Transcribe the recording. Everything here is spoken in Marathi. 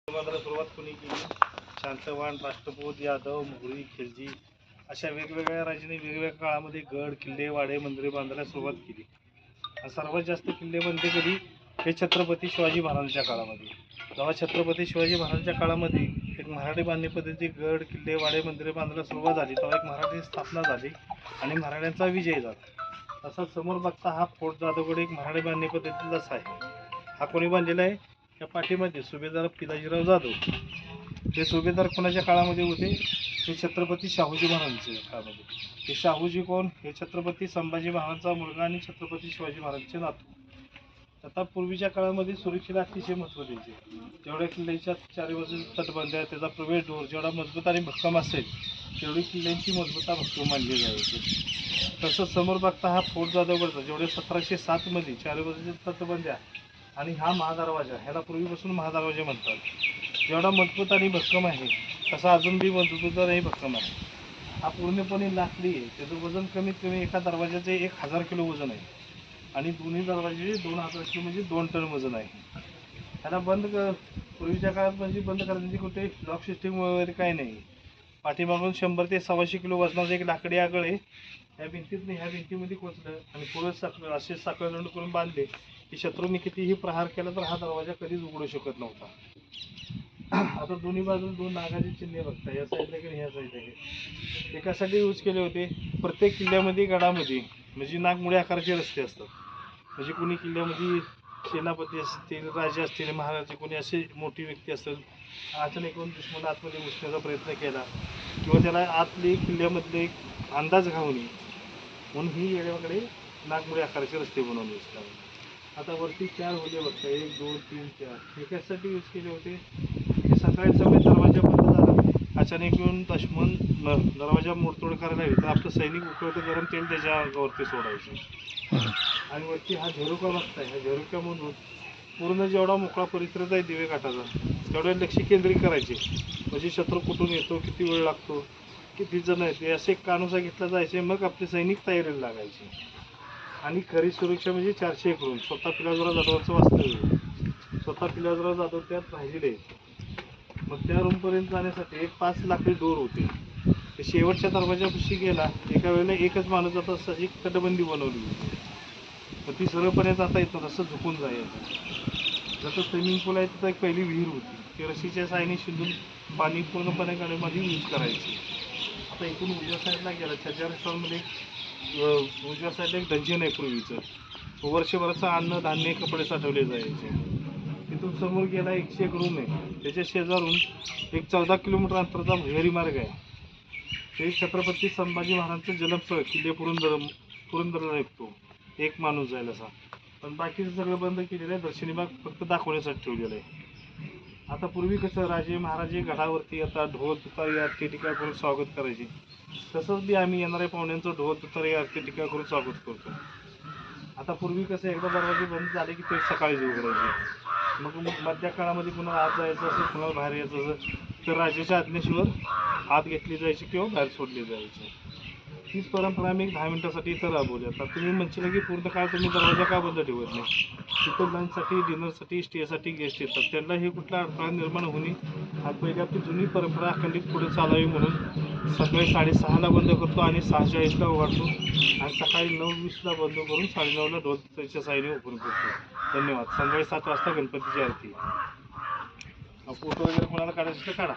सुरुवात कोणी केली? शांतवाहन, राष्ट्रकूट, यादव, मोगरी, खिलजी अशा वेगवेगळ्या राजांनी वेगवेगळ्या काळामध्ये गड, किल्ले, वाडे, मंदिरे बांधायला सुरुवात केली. आणि सर्वात जास्त किल्ले बनते कधी? हे छत्रपती शिवाजी महाराजांच्या काळामध्ये. जेव्हा छत्रपती शिवाजी महाराजांच्या काळामध्ये एक मराठी बांधणी पद्धती गड, किल्ले, वाडे, मंदिरे बांधायला सुरुवात झाली, तेव्हा एक मराठी स्थापना झाली आणि मराठ्यांचा विजय झाला. तसा समोर बघता हा फोर्ट जाधवगड एक मराठी बांधणी पद्धतीचाच आहे. हा कोणी बांधलेला आहे? या पाठीमध्ये सुभेदार पिलाजीराव जाधव. हे सुभेदार कोणाच्या काळामध्ये होते? हे छत्रपती शाहूजी महाराजांच्या काळामध्ये. हे शाहूजी कोण? हे छत्रपती संभाजी महाराजांचा मुलगा आणि छत्रपती शिवाजी महाराजांचे नातू. आता पूर्वीच्या काळामध्ये सुरक्षेला अतिशय महत्त्व द्यायचे. जेवढ्या किल्ल्याच्या चारी बाजूला तटबंदी आहे, त्याचा प्रवेशद्वार जेवढा मजबूत आणि भक्कम असेल तेवढी किल्ल्यांची मजबूता भक्कम मानली जायची. तसंच समोर बघता हा फोर्ट जाधवगडचा जेवढे 1707 मध्ये चारी बाजूच्या तटबंद्या आणि हा महादरवाजा, ह्याला पूर्वीपासून महादरवाजा म्हणतात. जेवढा मजबूत आणि भक्कम आहे तसा अजून बी मजबूत आणि भक्कम आहे. हा पूर्णपणे लाकडी आहे. त्याचं वजन कमीत कमी एका दरवाजाचे 1000 किलो वजन आहे आणि दोन्ही दरवाजे 2000 किलो म्हणजे 2 टन वजन आहे. ह्याला पूर्वीच्या काळात म्हणजे बंद करण्याची कुठे लॉक सिस्टीम वगैरे काही नाही. पाठीमागून 100 ते 125 किलो वजनाचं एक लाकडी आगळ आहे. ह्या भिंतीतनं ह्या भिंतीमध्ये कोचलं आणि पुढे असे साखळदंड करून बांधले की शत्रूंनी कितीही प्रहार केला तर हा दरवाजा कधीच उघडू शकत नव्हता. आता दोन्ही बाजूला 2 नागाची चिन्हे बघता, या साईडला की ह्या साईडला. हे एकासाठी यूज केले होते. प्रत्येक किल्ल्यामध्ये गडामध्ये म्हणजे नागमुळे आकाराचे रस्ते असतात. म्हणजे कोणी किल्ल्यामध्ये सेनापती असतील, राजे असतील, महाराज कोणी असे मोठी व्यक्ती असेल, अचानक कोण दुश्मन आतमध्ये घुसण्याचा प्रयत्न केला किंवा त्याला आतले किल्ल्यामधले एक अंदाज घावू नये म्हणून ही वेळेकडे नागमुळे आकाराचे रस्ते बनवले असतात. आता वरती 4 होते बघता, 1 2 3 4. एकासाठी यूज केले होते. सकाळी समय दरवाजा बंद झाला, अचानक येऊन दुश्मन दरवाजा मोडतोड करायला हवी तर आपलं सैनिक उकळतं गरम तेल त्याच्या अंगावरती सोडायचं. आणि वरती हा झेरुका बघताय, ह्या झेरुक्यामधून पूर्ण जेवढा मोकळा परिसर आहे दिवे काठाचा तेवढे लक्ष केंद्रित करायचे. म्हणजे शत्रू कुठून येतो, किती वेळ लागतो, किती जण आहेत ते असे कानुसा घेतला जायचे. मग आपले सैनिक तयारीला लागायचे. आणि खरी सुरक्षा म्हणजे 401 रूम. स्वतः पिलाजीराव जाधवांचं वास्तव्य, स्वतः पिलाजीराव जाधव त्यात राहिलेले आहेत. मग त्या रूमपर्यंत जाण्यासाठी एक 5 लाकडी डोर होते. ते शेवटच्या दरवाजापाशी गेला एका वेळेला एकच माणूस जाता असं एक तटबंदी बनवली होती. मग ती सरळपणे जाता येतं तसं झुकून जायचं. जसं स्विमिंग पूल आहे तिथं एक पहिली विहीर होती. ती रशीच्या साहाय्याने शिंदून पाणी पूर्णपणे गाडीमध्ये यूज करायची. आता इथून उजव्या साईडला गेला छज्जा रेस्टॉरंटमध्ये उजव्या साईडला एक डंजन आहे पूर्वीचं. वर्षभराचं अन्न धान्य कपडे साठवले जायचे. तिथून समोर गेला 101 रूम आहे. त्याच्या शेजारून एक 14 किलोमीटर अंतराचा भुयारी मार्ग आहे. ते छत्रपती संभाजी महाराजांचं जन्मस्थळ किल्ले पुरंदरला निघतो. एक माणूस जाईल असा. पण बाकीचं सगळं बंद केलेलं आहे. दर्शनी भाग फक्त दाखवण्यासाठी ठेवलेलं आहे. आता पूर्वी कसं राजे महाराजे गडावरती आता ढोल तुतारी आरती टीका करून स्वागत करायचे, तसंच बी आम्ही येणाऱ्या पाहुण्यांचं ढोल तुतारी आरती टीका करून स्वागत करतो. आता पूर्वी कसं एकदा दरवाजे बंद झाले की ते सकाळीच उघडायचे. मग मध्य काळामध्ये कुणाला आत जायचं असेल, कुणाला बाहेर यायचं असेल तर राजाच्या आज्ञेशिवाय आत घेतली जायची किंवा बाहेर सोडली जायची. तीच परंपरा आम्ही 10 मिनिटासाठी इथं राबवली. आता तुम्ही म्हणशील की पूर्ण काळ तुम्ही दरवाजा का बंद ठेवत नाही? तिथं लंचसाठी, डिनरसाठी, स्टेसाठी गेस्ट येतात, त्यांना हे कुठला अडथळा निर्माण होणे हा पहिली आपली जुनी परंपरा अखंडित पुढे चालावी म्हणून सकाळी 6:30ला बंद करतो आणि 6:40ला उघडतो आणि सकाळी 9:20ला बंद करून 9:30ला ढोल तुतारीच्या साहाय्याने ओपन करतो. धन्यवाद. संध्याकाळी 7 वाजता गणपतीची आरती. फोटो वगैरे कोणाला काढायचं तर काढा.